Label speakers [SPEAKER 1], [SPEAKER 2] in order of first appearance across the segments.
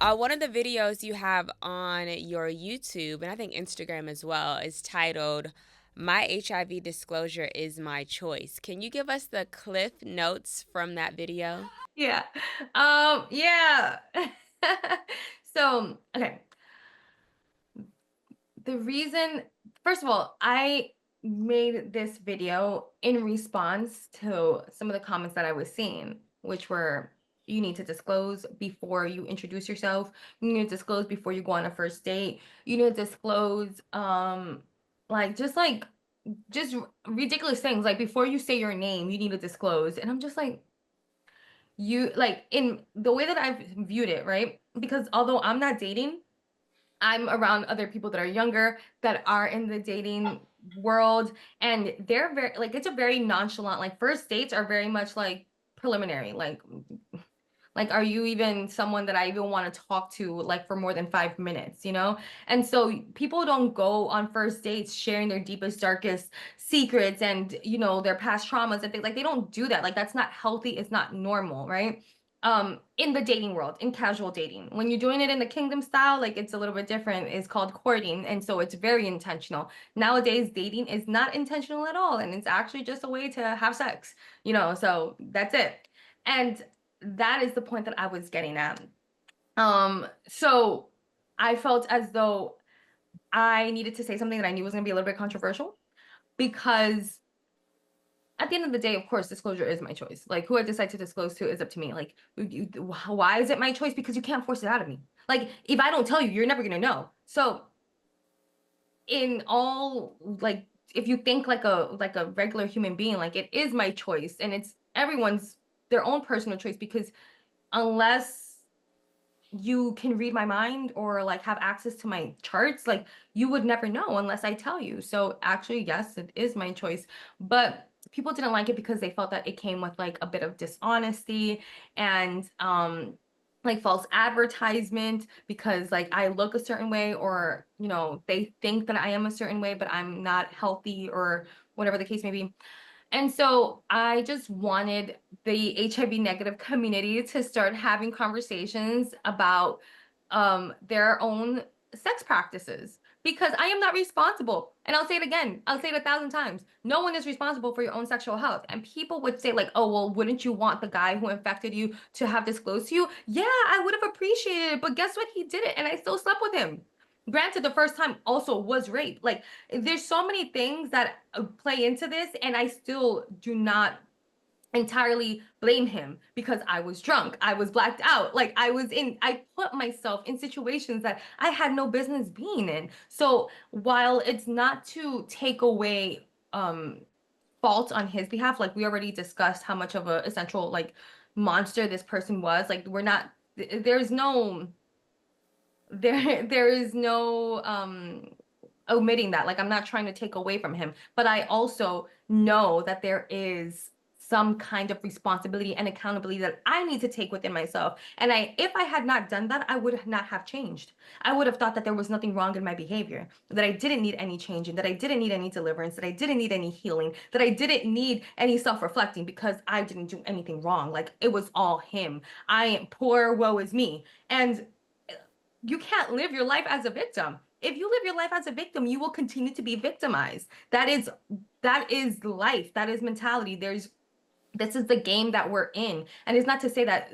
[SPEAKER 1] One of the videos you have on your YouTube, and I think Instagram as well, is titled "My HIV Disclosure is My Choice." Can you give us the cliff notes from that video?
[SPEAKER 2] Yeah. Yeah. So, okay. The reason, first of all, I made this video in response to some of the comments that I was seeing, which were you need to disclose before you introduce yourself. You need to disclose before you go on a first date. You need to disclose like just ridiculous things. Like before you say your name, you need to disclose. And I'm just like, you like in the way that I've viewed it, right? Because although I'm not dating, I'm around other people that are younger that are in the dating world, and they're very like it's a very nonchalant, like first dates are very much like preliminary, like are you even someone that I even want to talk to like for more than 5 minutes, you know? And so people don't go on first dates sharing their deepest, darkest secrets and their past traumas and things. Like they don't do that. Like that's not healthy, it's not normal, right? In the dating world, in casual dating. When you're doing it in the kingdom style, like it's a little bit different. It's called courting, and so it's very intentional. Nowadays, dating is not intentional at all, and it's actually just a way to have sex, so that's it. And that is the point that I was getting at. So I felt as though I needed to say something that I knew was going to be a little bit controversial because at the end of the day, of course, disclosure is my choice. Like who I decide to disclose to is up to me. Like, why is it my choice? Because you can't force it out of me. Like, if I don't tell you, you're never gonna know. So, in all, like, if you think like a regular human being, like it is my choice, and it's everyone's their own personal choice. Because unless you can read my mind or like have access to my charts, like you would never know unless I tell you. So actually, yes, it is my choice. But people didn't like it because they felt that it came with like a bit of dishonesty and like false advertisement because like I look a certain way or they think that I am a certain way, but I'm not healthy or whatever the case may be. And so I just wanted the HIV negative community to start having conversations about their own sex practices because I am not responsible. And I'll say it again, I'll say it 1,000 times. No one is responsible for your own sexual health. And people would say, like, oh, well, wouldn't you want the guy who infected you to have disclosed to you? Yeah, I would have appreciated it. But guess what? He did it, and I still slept with him. Granted, the first time also was rape. Like, there's so many things that play into this, and I still do not entirely blame him because I was drunk, I was blacked out, like I put myself in situations that I had no business being in. So while it's not to take away fault on his behalf, like we already discussed how much of a essential like monster this person was, like we're not there's no there is no omitting that. Like I'm not trying to take away from him, but I also know that there is some kind of responsibility and accountability that I need to take within myself. And if I had not done that, I would not have changed. I would have thought that there was nothing wrong in my behavior, that I didn't need any changing, that I didn't need any deliverance, that I didn't need any healing, that I didn't need any self-reflecting because I didn't do anything wrong. Like it was all him. I am poor, woe is me. And you can't live your life as a victim. If you live your life as a victim, you will continue to be victimized. That is life. That is mentality. This is the game that we're in, and it's not to say that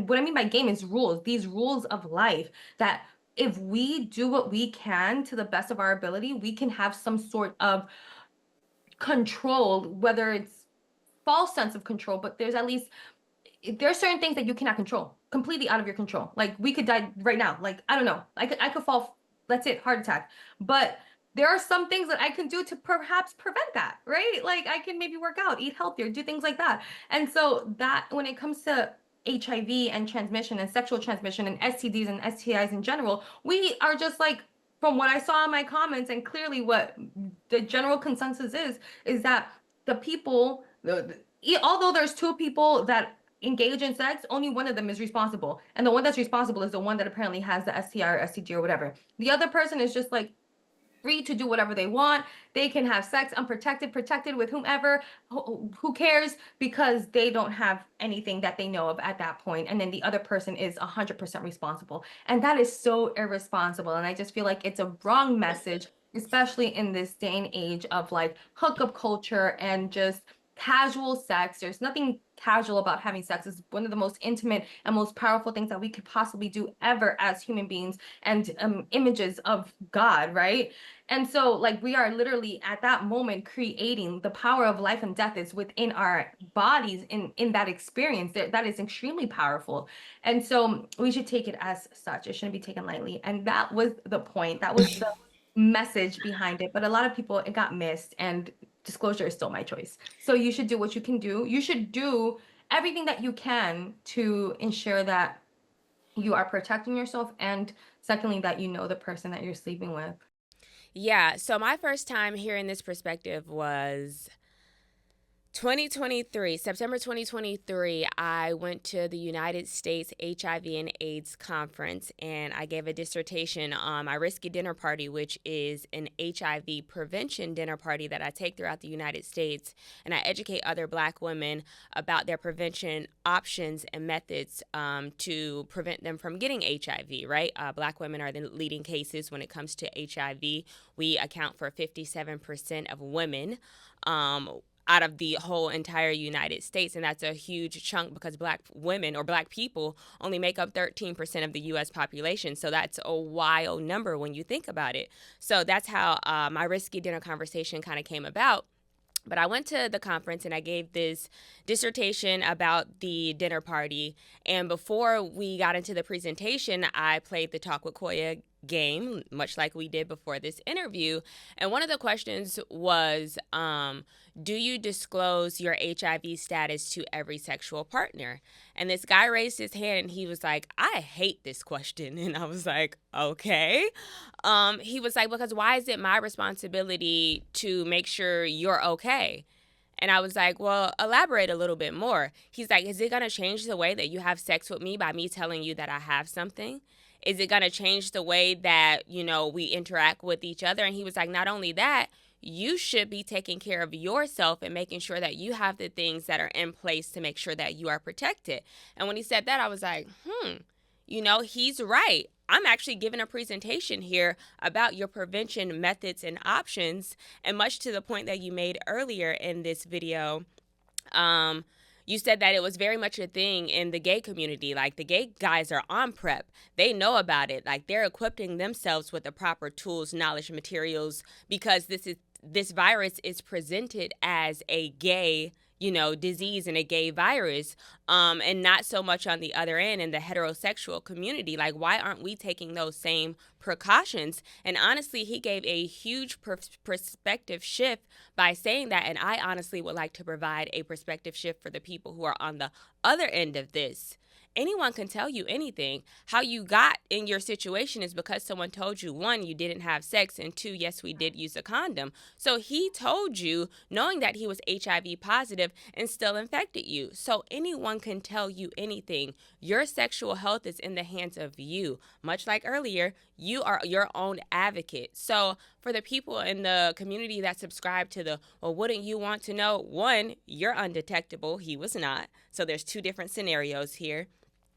[SPEAKER 2] what I mean by game is rules. These rules of life that if we do what we can to the best of our ability, we can have some sort of control, whether it's false sense of control, but there are certain things that you cannot control, completely out of your control. Like we could die right now. Like I don't know. I could fall. That's it, heart attack. But there are some things that I can do to perhaps prevent that, right? Like I can maybe work out, eat healthier, do things like that. And so that when it comes to HIV and transmission and sexual transmission and STDs and STIs in general, we are just like from what I saw in my comments and clearly what the general consensus is that the people although there's two people that engage in sex, only one of them is responsible. And the one that's responsible is the one that apparently has the STI or STD or whatever. The other person is just like free to do whatever they want. They can have sex unprotected, protected with whomever. Who cares? Because they don't have anything that they know of at that point. And then the other person is 100% responsible. And that is so irresponsible. And I just feel like it's a wrong message, especially in this day and age of like hookup culture and just casual sex. There's nothing casual about having sex. It's one of the most intimate and most powerful things that we could possibly do ever as human beings, and images of God, right? And so like we are literally at that moment creating the power of life and death is within our bodies in that experience. That is extremely powerful. And so we should take it as such. It shouldn't be taken lightly. And that was the point. That was the message behind it. But a lot of people, it got missed, and disclosure is still my choice. So you should do what you can do. You should do everything that you can to ensure that you are protecting yourself, and secondly, that you know the person that you're sleeping with.
[SPEAKER 1] Yeah, so my first time hearing this perspective was 2023, September 2023, I went to the United States HIV and AIDS conference, and I gave a dissertation on my risky dinner party, which is an HIV prevention dinner party that I take throughout the United States. And I educate other Black women about their prevention options and methods to prevent them from getting HIV, right? Black women are the leading cases when it comes to HIV. We account for 57% of women. Out of the whole entire United States. And that's a huge chunk because Black women or Black people only make up 13% of the US population. So that's a wild number when you think about it. So that's how my risky dinner conversation kind of came about. But I went to the conference and I gave this dissertation about the dinner party. And before we got into the presentation, I played the Talk with Koiya game, much like we did before this interview. And one of the questions was, do you disclose your HIV status to every sexual partner? And this guy raised his hand and he was like, I hate this question. And I was like, okay. He was like, because why is it my responsibility to make sure you're okay? And I was like, well, elaborate a little bit more. He's like, is it going to change the way that you have sex with me by me telling you that I have something? Is it going to change the way that, we interact with each other? And he was like, not only that, you should be taking care of yourself and making sure that you have the things that are in place to make sure that you are protected. And when he said that, I was like, he's right. I'm actually giving a presentation here about your prevention methods and options. And much to the point that you made earlier in this video, you said that it was very much a thing in the gay community. Like the gay guys are on PrEP. They know about it. Like they're equipping themselves with the proper tools, knowledge, materials, because this virus is presented as a gay disease and a gay virus, and not so much on the other end in the heterosexual community. Like, why aren't we taking those same precautions? And honestly, he gave a huge perspective shift by saying that. And I honestly would like to provide a perspective shift for the people who are on the other end of this. Anyone can tell you anything. How you got in your situation is because someone told you, one, you didn't have sex, and two, yes, we did use a condom. So he told you, knowing that he was HIV positive, and still infected you. So anyone can tell you anything. Your sexual health is in the hands of you. Much like earlier, you are your own advocate. So for the people in the community that subscribe to the, well, wouldn't you want to know? One, you're undetectable. He was not. So there's two different scenarios here.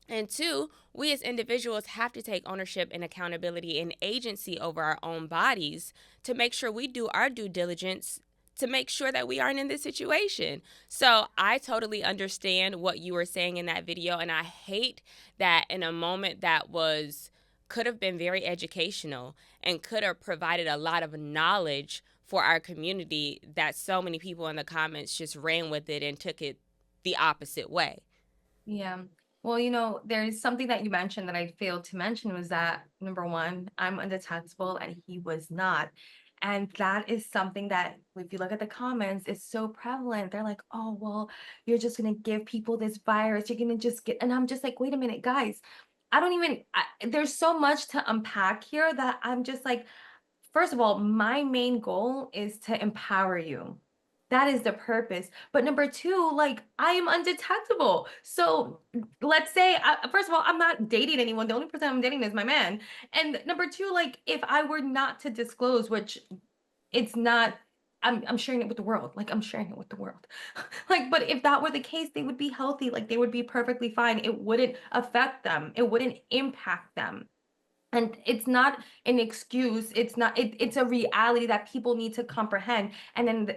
[SPEAKER 1] And two, we as individuals have to take ownership and accountability and agency over our own bodies to make sure we do our due diligence to make sure that we aren't in this situation. So I totally understand what you were saying in that video. And I hate that in a moment that could have been very educational and could have provided a lot of knowledge for our community, that so many people in the comments just ran with it and took it the opposite way.
[SPEAKER 2] Yeah. Well, there's something that you mentioned that I failed to mention, was that number one, I'm undetectable and he was not. And that is something that, if you look at the comments, is so prevalent. They're like, oh, well, you're just going to give people this virus. You're going to just get, and I'm just like, wait a minute, guys. There's so much to unpack here that I'm just like, first of all, my main goal is to empower you. That is the purpose. But number two, like, I am undetectable. So let's say, first of all, I'm not dating anyone. The only person I'm dating is my man. And number two, like, if I were not to disclose, which it's not, I'm sharing it with the world. Like, I'm sharing it with the world. Like, but if that were the case, they would be healthy. Like, they would be perfectly fine. It wouldn't affect them. It wouldn't impact them. And it's not an excuse. It's a reality that people need to comprehend. And then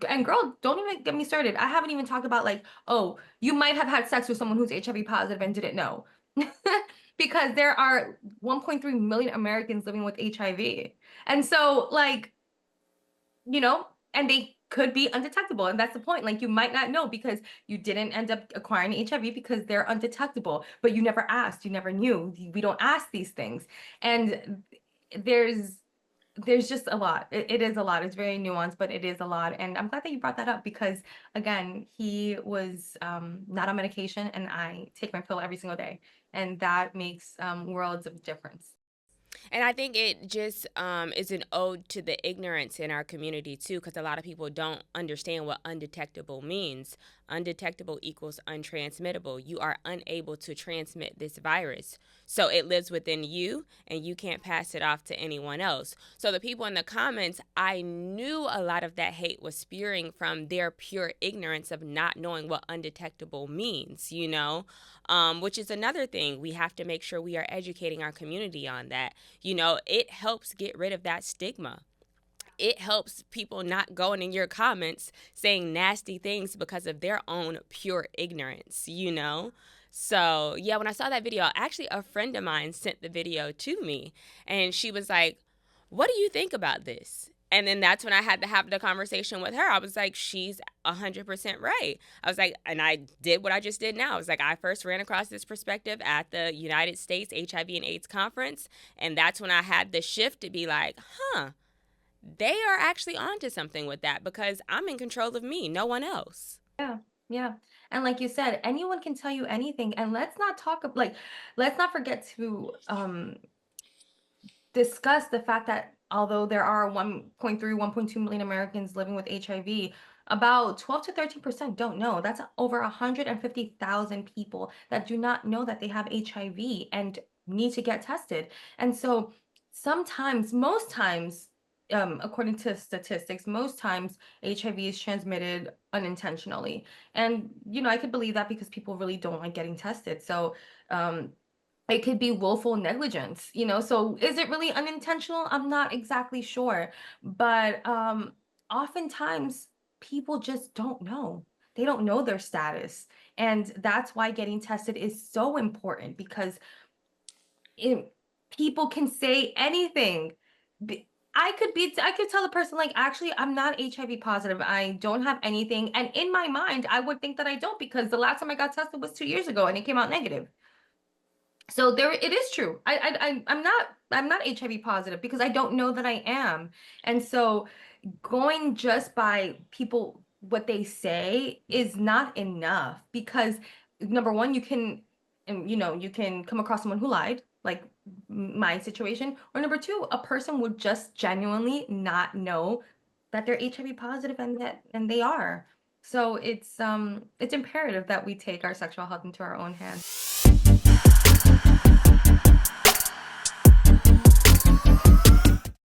[SPEAKER 2] and girl, don't even get me started. I haven't even talked about, like, oh, you might have had sex with someone who's HIV positive and didn't know. Because there are 1.3 million Americans living with HIV. And so, like, and they could be undetectable. And that's the point. Like, you might not know because you didn't end up acquiring HIV because they're undetectable, but you never asked, you never knew. We don't ask these things. And there's just a lot. It is a lot. It's very nuanced, but it is a lot. And I'm glad that you brought that up because, again, he was not on medication, and I take my pill every single day, and that makes worlds of difference.
[SPEAKER 1] And I think it just is an ode to the ignorance in our community too, because a lot of people don't understand what undetectable means. Undetectable equals untransmittable. You are unable to transmit this virus. So it lives within you and you can't pass it off to anyone else. So the people in the comments, I knew a lot of that hate was spewing from their pure ignorance of not knowing what undetectable means, which is another thing. We have to make sure we are educating our community on that. It helps get rid of that stigma. It helps people not going in your comments saying nasty things because of their own pure ignorance. So, yeah, when I saw that video, actually, a friend of mine sent the video to me, and she was like, "What do you think about this?" And then that's when I had to have the conversation with her. I was like, she's 100% right. I was like, and I did what I just did now. I was like, I first ran across this perspective at the United States HIV and AIDS conference. And that's when I had the shift to be like, they are actually onto something with that because I'm in control of me, no one else.
[SPEAKER 2] Yeah, yeah. And like you said, anyone can tell you anything. And let's not forget to discuss the fact that although there are 1.3, 1.2 million Americans living with HIV, about 12 to 13% don't know. That's over 150,000 people that do not know that they have HIV and need to get tested. And so sometimes, most times, according to statistics, most times HIV is transmitted unintentionally. And, I could believe that because people really don't like getting tested. So, it could be willful negligence. So is it really unintentional? I'm not exactly sure. But oftentimes people just don't know. They don't know their status. And that's why getting tested is so important because people can say anything. I could tell a person, like, actually, I'm not HIV positive. I don't have anything. And in my mind, I would think that I don't because the last time I got tested was 2 years ago and it came out negative. So there, it is true. I'm not HIV positive because I don't know that I am. And so going just by people what they say is not enough because number one, you can come across someone who lied, like my situation, or number two, a person would just genuinely not know that they're HIV positive and they are. So it's imperative that we take our sexual health into our own hands.